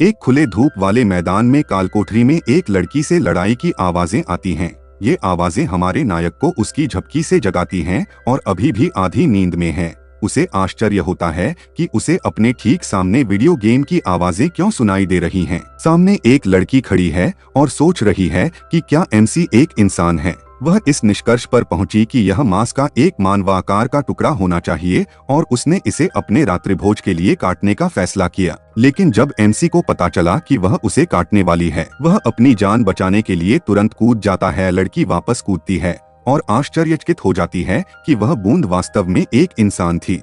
एक खुले धूप वाले मैदान में कालकोठरी में एक लड़की से लड़ाई की आवाजें आती हैं। ये आवाजें हमारे नायक को उसकी झपकी से जगाती हैं और अभी भी आधी नींद में है। उसे आश्चर्य होता है कि उसे अपने ठीक सामने वीडियो गेम की आवाजें क्यों सुनाई दे रही हैं। सामने एक लड़की खड़ी है और सोच रही है कि क्या एमसी एक इंसान है। वह इस निष्कर्ष पर पहुंची कि यह मांस का एक मानवाकार का टुकड़ा होना चाहिए और उसने इसे अपने रात्रिभोज के लिए काटने का फैसला किया। लेकिन जब एमसी को पता चला कि वह उसे काटने वाली है, वह अपनी जान बचाने के लिए तुरंत कूद जाता है। लड़की वापस कूदती है और आश्चर्यचकित हो जाती है कि वह बूंद वास्तव में एक इंसान थी।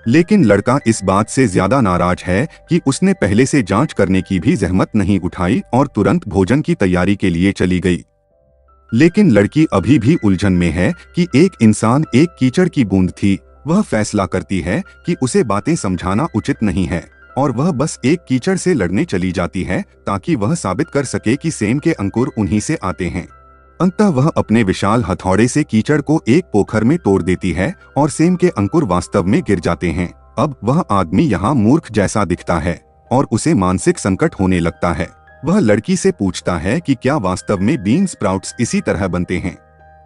लेकिन लड़का इस बात से ज्यादा नाराज है कि उसने पहले से जांच करने की भी जहमत नहीं उठाई और तुरंत भोजन की तैयारी के लिए चली गई। लेकिन लड़की अभी भी उलझन में है कि एक इंसान एक कीचड़ की बूंद थी। वह फैसला करती है कि उसे बातें समझाना उचित नहीं है और वह बस एक कीचड़ से लड़ने चली जाती है ताकि वह साबित कर सके कि सेम के अंकुर उन्हीं से आते हैं। अंततः वह अपने विशाल हथौड़े से कीचड़ को एक पोखर में तोड़ देती है और सेम के अंकुर वास्तव में गिर जाते हैं। अब वह आदमी यहाँ मूर्ख जैसा दिखता है और उसे मानसिक संकट होने लगता है। वह लड़की से पूछता है कि क्या वास्तव में बीन स्प्राउट्स इसी तरह बनते हैं,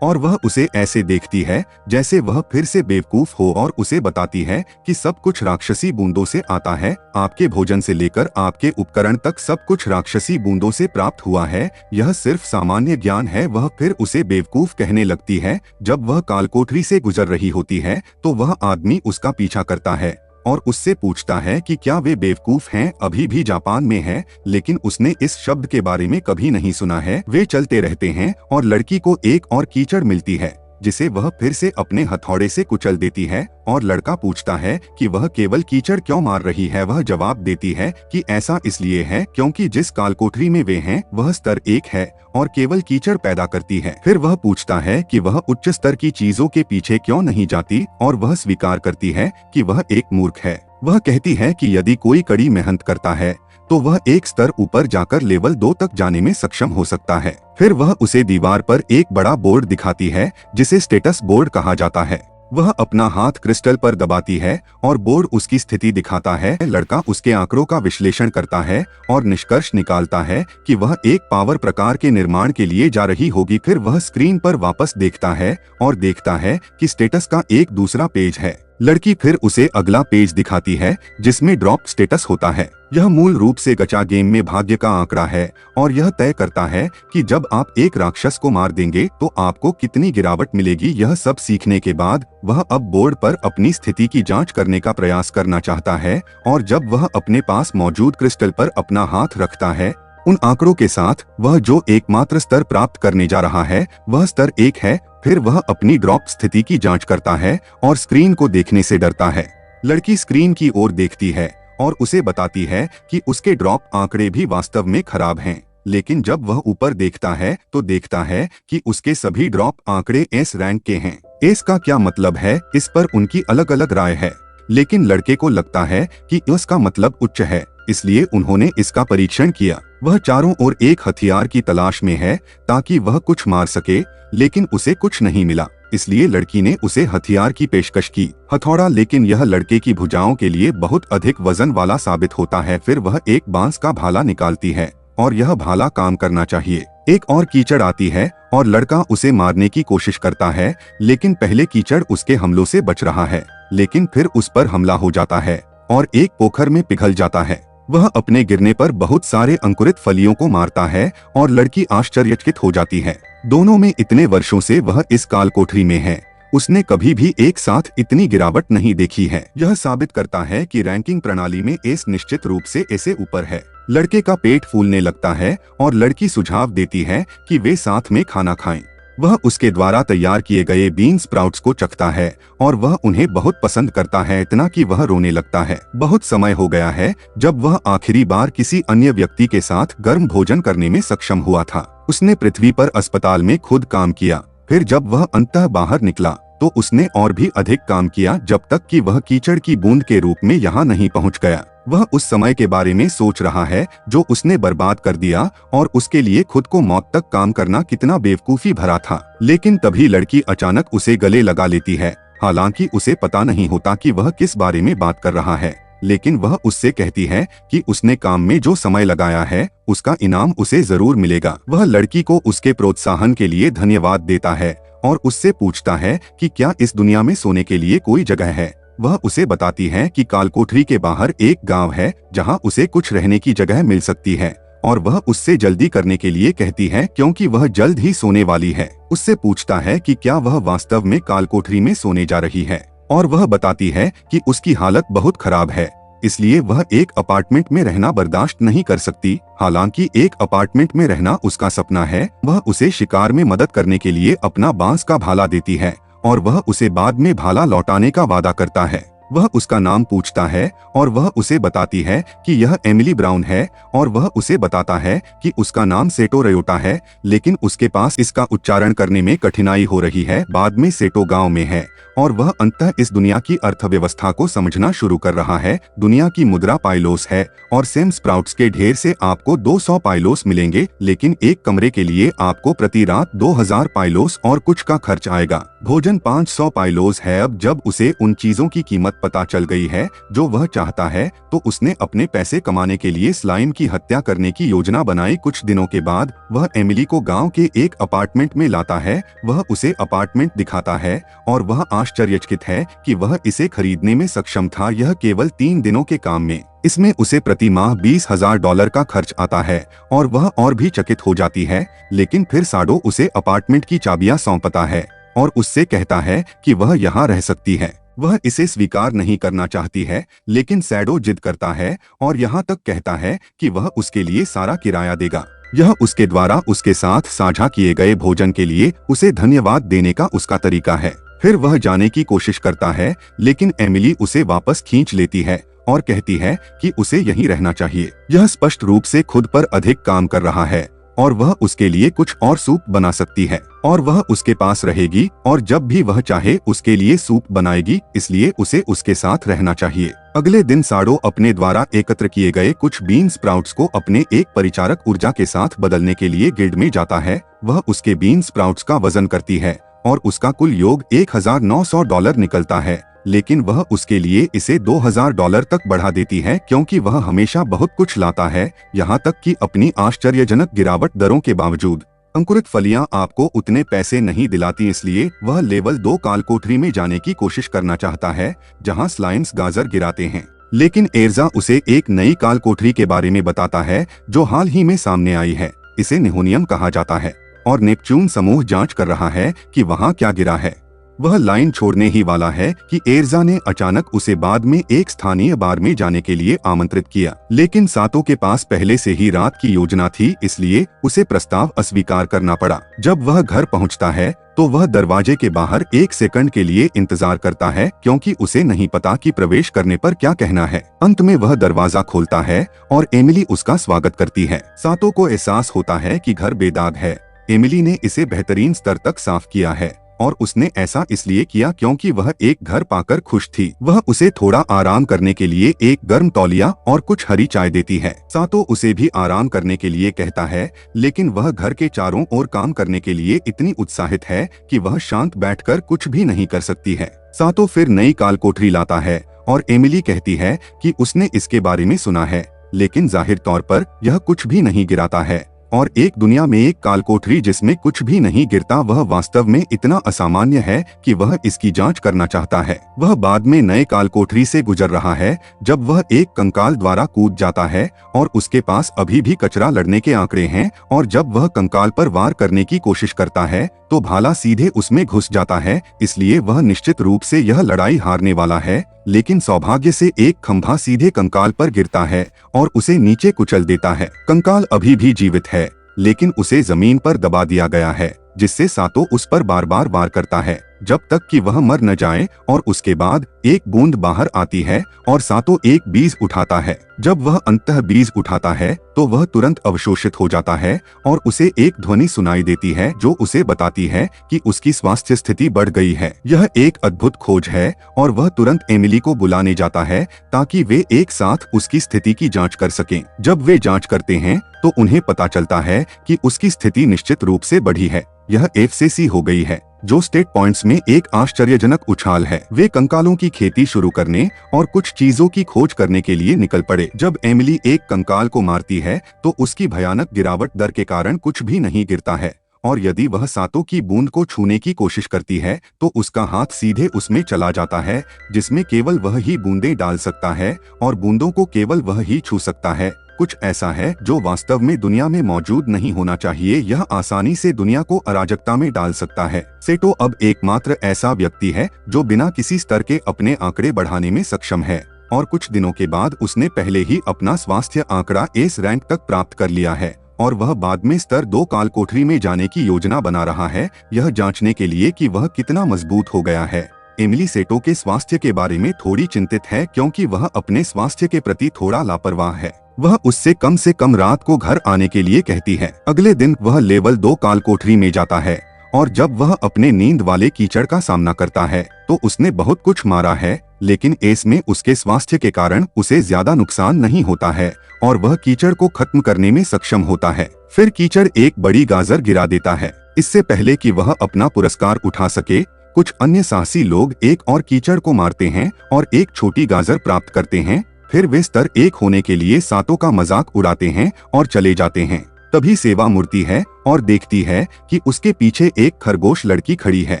और वह उसे ऐसे देखती है जैसे वह फिर से बेवकूफ हो और उसे बताती है कि सब कुछ राक्षसी बूंदों से आता है। आपके भोजन से लेकर आपके उपकरण तक सब कुछ राक्षसी बूंदों से प्राप्त हुआ है। यह सिर्फ सामान्य ज्ञान है। वह फिर उसे बेवकूफ कहने लगती है। जब वह कालकोठरी से गुजर रही होती है तो वह आदमी उसका पीछा करता है और उससे पूछता है कि क्या वे बेवकूफ हैं, अभी भी जापान में है, लेकिन उसने इस शब्द के बारे में कभी नहीं सुना है। वे चलते रहते हैं और लड़की को एक और कीचड़ मिलती है जिसे वह फिर से अपने हथौड़े से कुचल देती है और लड़का पूछता है कि वह केवल कीचड़ क्यों मार रही है। वह जवाब देती है कि ऐसा इसलिए है क्योंकि जिस कालकोठरी में वे हैं वह स्तर 1 है और केवल कीचड़ पैदा करती है। फिर वह पूछता है कि वह उच्च स्तर की चीजों के पीछे क्यों नहीं जाती और वह स्वीकार करती है कि वह एक मूर्ख है। वह कहती है कि यदि कोई कड़ी मेहनत करता है तो वह एक स्तर ऊपर जाकर लेवल 2 तक जाने में सक्षम हो सकता है। फिर वह उसे दीवार पर एक बड़ा बोर्ड दिखाती है जिसे स्टेटस बोर्ड कहा जाता है। वह अपना हाथ क्रिस्टल पर दबाती है और बोर्ड उसकी स्थिति दिखाता है। लड़का उसके आंकड़ों का विश्लेषण करता है और निष्कर्ष निकालता है कि वह एक पावर प्रकार के निर्माण के लिए जा रही होगी। फिर वह स्क्रीन पर वापस देखता है और देखता है कि स्टेटस का एक दूसरा पेज है। लड़की फिर उसे अगला पेज दिखाती है जिसमें ड्रॉप स्टेटस होता है। यह मूल रूप से गचा गेम में भाग्य का आंकड़ा है और यह तय करता है कि जब आप एक राक्षस को मार देंगे तो आपको कितनी गिरावट मिलेगी। यह सब सीखने के बाद वह अब बोर्ड पर अपनी स्थिति की जांच करने का प्रयास करना चाहता है और जब वह अपने पास मौजूद क्रिस्टल पर अपना हाथ रखता है, उन आंकड़ों के साथ वह जो एकमात्र स्तर प्राप्त करने जा रहा है वह स्तर 1 है। फिर वह अपनी ड्रॉप स्थिति की जांच करता है और स्क्रीन को देखने से डरता है। लड़की स्क्रीन की ओर देखती है और उसे बताती है कि उसके ड्रॉप आंकड़े भी वास्तव में खराब हैं। लेकिन जब वह ऊपर देखता है तो देखता है कि उसके सभी ड्रॉप आंकड़े एस रैंक के हैं। एस का क्या मतलब है, इस पर उनकी अलग अलग राय है, लेकिन लड़के को लगता है कि इसका मतलब उच्च है, इसलिए उन्होंने इसका परीक्षण किया। वह चारों ओर एक हथियार की तलाश में है ताकि वह कुछ मार सके, लेकिन उसे कुछ नहीं मिला। इसलिए लड़की ने उसे हथियार की पेशकश की, हथौड़ा, लेकिन यह लड़के की भुजाओं के लिए बहुत अधिक वजन वाला साबित होता है। फिर वह एक बांस का भाला निकालती है और यह भाला काम करना चाहिए। एक और कीचड़ आती है और लड़का उसे मारने की कोशिश करता है, लेकिन पहले कीचड़ उसके हमलों से बच रहा है, लेकिन फिर उस पर हमला हो जाता है और एक पोखर में पिघल जाता है। वह अपने गिरने पर बहुत सारे अंकुरित फलियों को मारता है और लड़की आश्चर्यचकित हो जाती है। दोनों में इतने वर्षों से वह इस कालकोठरी में है, उसने कभी भी एक साथ इतनी गिरावट नहीं देखी है। यह साबित करता है कि रैंकिंग प्रणाली में एस निश्चित रूप से ऐसे ऊपर है। लड़के का पेट फूलने लगता है और लड़की सुझाव देती है कि वे साथ में खाना खाएं। वह उसके द्वारा तैयार किए गए बीन स्प्राउट्स को चखता है और वह उन्हें बहुत पसंद करता है, इतना कि वह रोने लगता है। बहुत समय हो गया है जब वह आखिरी बार किसी अन्य व्यक्ति के साथ गर्म भोजन करने में सक्षम हुआ था। उसने पृथ्वी पर अस्पताल में खुद काम किया। फिर जब वह अंततः बाहर निकला तो उसने और भी अधिक काम किया जब तक कि वह कीचड़ की बूंद के रूप में यहाँ नहीं पहुँच गया। वह उस समय के बारे में सोच रहा है जो उसने बर्बाद कर दिया और उसके लिए खुद को मौत तक काम करना कितना बेवकूफी भरा था। लेकिन तभी लड़की अचानक उसे गले लगा लेती है, हालांकि उसे पता नहीं होता कि वह किस बारे में बात कर रहा है। लेकिन वह उससे कहती है कि उसने काम में जो समय लगाया है उसका इनाम उसे जरूर मिलेगा। वह लड़की को उसके प्रोत्साहन के लिए धन्यवाद देता है और उससे पूछता है कि क्या इस दुनिया में सोने के लिए कोई जगह है। वह उसे बताती है कि कालकोठरी के बाहर एक गांव है जहां उसे कुछ रहने की जगह मिल सकती है और वह उससे जल्दी करने के लिए कहती है क्योंकि वह जल्द ही सोने वाली है। उससे पूछता है कि क्या वह वास्तव में कालकोठरी में सोने जा रही है और वह बताती है कि उसकी हालत बहुत खराब है, इसलिए वह एक अपार्टमेंट में रहना बर्दाश्त नहीं कर सकती। हालांकि एक अपार्टमेंट में रहना उसका सपना है। वह उसे शिकार में मदद करने के लिए अपना बांस का भाला देती है और वह उसे बाद में भाला लौटाने का वादा करता है। वह उसका नाम पूछता है और वह उसे बताती है कि यह एमिली ब्राउन है और वह उसे बताता है कि उसका नाम सेटो रयोटा है, लेकिन उसके पास इसका उच्चारण करने में कठिनाई हो रही है। बाद में सेटो गांव में है और वह अंततः इस दुनिया की अर्थव्यवस्था को समझना शुरू कर रहा है। दुनिया की मुद्रा पाइलोस है और सेम स्प्राउट्स के ढेर से आपको 200 पाइलोस मिलेंगे, लेकिन एक कमरे के लिए आपको प्रति रात 2000 पाइलोस और कुछ का खर्च आएगा। भोजन 500 पाइलोस है। अब जब उसे उन चीजों की कीमत पता चल गई है जो वह चाहता है, तो उसने अपने पैसे कमाने के लिए स्लाइम की हत्या करने की योजना बनाई। कुछ दिनों के बाद वह एमिली को गांव के एक अपार्टमेंट में लाता है। वह उसे अपार्टमेंट दिखाता है और वह आश्चर्यचकित है कि वह इसे खरीदने में सक्षम था। यह केवल 3 दिनों के काम में इसमें उसे प्रति माह $20,000 का खर्च आता है और वह और भी चकित हो जाती है। लेकिन फिर साडो उसे अपार्टमेंट की चाबियां सौंपता है और उससे कहता है कि वह यहाँ रह सकती है। वह इसे स्वीकार नहीं करना चाहती है, लेकिन सैडो जिद करता है और यहाँ तक कहता है कि वह उसके लिए सारा किराया देगा। यह उसके द्वारा उसके साथ साझा किए गए भोजन के लिए उसे धन्यवाद देने का उसका तरीका है। फिर वह जाने की कोशिश करता है, लेकिन एमिली उसे वापस खींच लेती है और कहती है कि उसे यहीं रहना चाहिए। यह स्पष्ट रूप से खुद पर अधिक काम कर रहा है और वह उसके लिए कुछ और सूप बना सकती है और वह उसके पास रहेगी और जब भी वह चाहे उसके लिए सूप बनाएगी, इसलिए उसे उसके साथ रहना चाहिए। अगले दिन साडो अपने द्वारा एकत्र किए गए कुछ बीन स्प्राउट्स को अपने एक परिचारक ऊर्जा के साथ बदलने के लिए गिल्ड में जाता है। वह उसके बीन स्प्राउट्स का वजन करती है और उसका कुल योग $1,900 निकलता है, लेकिन वह उसके लिए इसे $2,000 तक बढ़ा देती है क्योंकि वह हमेशा बहुत कुछ लाता है, यहाँ तक कि अपनी आश्चर्यजनक गिरावट दरों के बावजूद। अंकुरित फलियां आपको उतने पैसे नहीं दिलाती, इसलिए वह लेवल 2 कालकोठरी में जाने की कोशिश करना चाहता है जहां स्लाइम्स गाजर गिराते हैं। लेकिन एर्जा उसे एक नई कालकोठरी के बारे में बताता है जो हाल ही में सामने आई है। इसे निहोनियम कहा जाता है और नेपच्यून समूह जांच कर रहा है कि वहां क्या गिरा है। वह लाइन छोड़ने ही वाला है कि एर्जा ने अचानक उसे बाद में एक स्थानीय बार में जाने के लिए आमंत्रित किया, लेकिन सातो के पास पहले से ही रात की योजना थी, इसलिए उसे प्रस्ताव अस्वीकार करना पड़ा। जब वह घर पहुंचता है तो वह दरवाजे के बाहर 1 सेकंड के लिए इंतजार करता है क्योंकि उसे नहीं पता कि प्रवेश करने पर क्या कहना है। अंत में वह दरवाजा खोलता है और एमिली उसका स्वागत करती है। सातो को एहसास होता है कि घर बेदाग है। एमिली ने इसे बेहतरीन स्तर तक साफ किया है और उसने ऐसा इसलिए किया क्योंकि वह एक घर पाकर खुश थी। वह उसे थोड़ा आराम करने के लिए एक गर्म तौलिया और कुछ हरी चाय देती है। सातो उसे भी आराम करने के लिए कहता है, लेकिन वह घर के चारों ओर काम करने के लिए इतनी उत्साहित है कि वह शांत बैठकर कुछ भी नहीं कर सकती है। सातो फिर नई कालकोठरी लाता है और एमिली कहती है कि उसने इसके बारे में सुना है, लेकिन जाहिर तौर पर यह कुछ भी नहीं गिराता है और एक दुनिया में एक कालकोठरी जिसमें कुछ भी नहीं गिरता, वह वास्तव में इतना असामान्य है कि वह इसकी जांच करना चाहता है। वह बाद में नए कालकोठरी से गुजर रहा है जब वह एक कंकाल द्वारा कूद जाता है और उसके पास अभी भी कचरा लड़ने के आंकड़े हैं और जब वह कंकाल पर वार करने की कोशिश करता है तो भाला सीधे उसमें घुस जाता है, इसलिए वह निश्चित रूप से यह लड़ाई हारने वाला है। लेकिन सौभाग्य से एक खंभा सीधे कंकाल पर गिरता है और उसे नीचे कुचल देता है। कंकाल अभी भी जीवित है, लेकिन उसे जमीन पर दबा दिया गया है, जिससे सातो उस पर बार बार वार करता है जब तक कि वह मर न जाए और उसके बाद एक बूंद बाहर आती है और सातो एक बीज उठाता है। जब वह अंततः बीज उठाता है तो वह तुरंत अवशोषित हो जाता है और उसे एक ध्वनि सुनाई देती है जो उसे बताती है कि उसकी स्वास्थ्य स्थिति बढ़ गई है। यह एक अद्भुत खोज है और वह तुरंत एमिली को बुलाने जाता है ताकि वे एक साथ उसकी स्थिति की जांच कर सकें। जब वे जांच करते हैं तो उन्हें पता चलता है कि उसकी स्थिति निश्चित रूप से बढ़ी है, यह F से C हो गई है। जो स्टेट पॉइंट्स में एक आश्चर्यजनक उछाल है। वे कंकालों की खेती शुरू करने और कुछ चीजों की खोज करने के लिए निकल पड़े। जब एमिली एक कंकाल को मारती है तो उसकी भयानक गिरावट दर के कारण कुछ भी नहीं गिरता है, और यदि वह सांतों की बूंद को छूने की कोशिश करती है तो उसका हाथ सीधे उसमें चला जाता है, जिसमें केवल वह ही बूंदें डाल सकता है और बूंदों को केवल वह ही छू सकता है। कुछ ऐसा है जो वास्तव में दुनिया में मौजूद नहीं होना चाहिए। यह आसानी से दुनिया को अराजकता में डाल सकता है। सेटो अब एकमात्र ऐसा व्यक्ति है जो बिना किसी स्तर के अपने आंकड़े बढ़ाने में सक्षम है, और कुछ दिनों के बाद उसने पहले ही अपना स्वास्थ्य आंकड़ा एस रैंक तक प्राप्त कर लिया है, और वह बाद में स्तर 2 कालकोठरी में जाने की योजना बना रहा है, यह जांचने के लिए कि वह कितना मजबूत हो गया है। एमिली सेटो के स्वास्थ्य के बारे में थोड़ी चिंतित है क्योंकि वह अपने स्वास्थ्य के प्रति थोड़ा लापरवाह है। वह उससे कम रात को घर आने के लिए कहती है। अगले दिन वह लेवल 2 कालकोठरी में जाता है, और जब वह अपने नींद वाले कीचड़ का सामना करता है तो उसने बहुत कुछ मारा है, लेकिन एस में उसके स्वास्थ्य के कारण उसे ज्यादा नुकसान नहीं होता है और वह कीचड़ को खत्म करने में सक्षम होता है। फिर कीचड़ एक बड़ी गाजर गिरा देता है। इससे पहले कि वह अपना पुरस्कार उठा सके, कुछ अन्य साहसी लोग एक और कीचड़ को मारते हैं और एक छोटी गाजर प्राप्त करते हैं। फिर वे स्तर 1 होने के लिए सांतों का मजाक उड़ाते हैं और चले जाते हैं। तभी सेवा मुड़ती है और देखती है कि उसके पीछे एक खरगोश लड़की खड़ी है।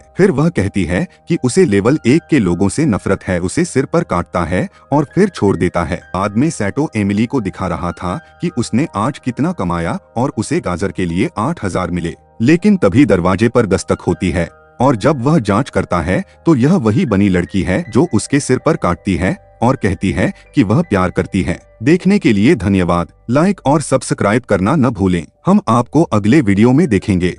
फिर वह कहती है कि उसे लेवल 1 के लोगों से नफरत है, उसे सिर पर काटता है और फिर छोड़ देता है। बाद में सैटो एमिली को दिखा रहा था कि उसने आज कितना कमाया और उसे गाजर के लिए 8000 मिले। लेकिन तभी दरवाजे पर दस्तक होती है, और जब वह जांच करता है तो यह वही बनी लड़की है जो उसके सिर पर काटती है और कहती है कि वह प्यार करती है। देखने के लिए धन्यवाद। लाइक और सब्सक्राइब करना न भूलें। हम आपको अगले वीडियो में देखेंगे।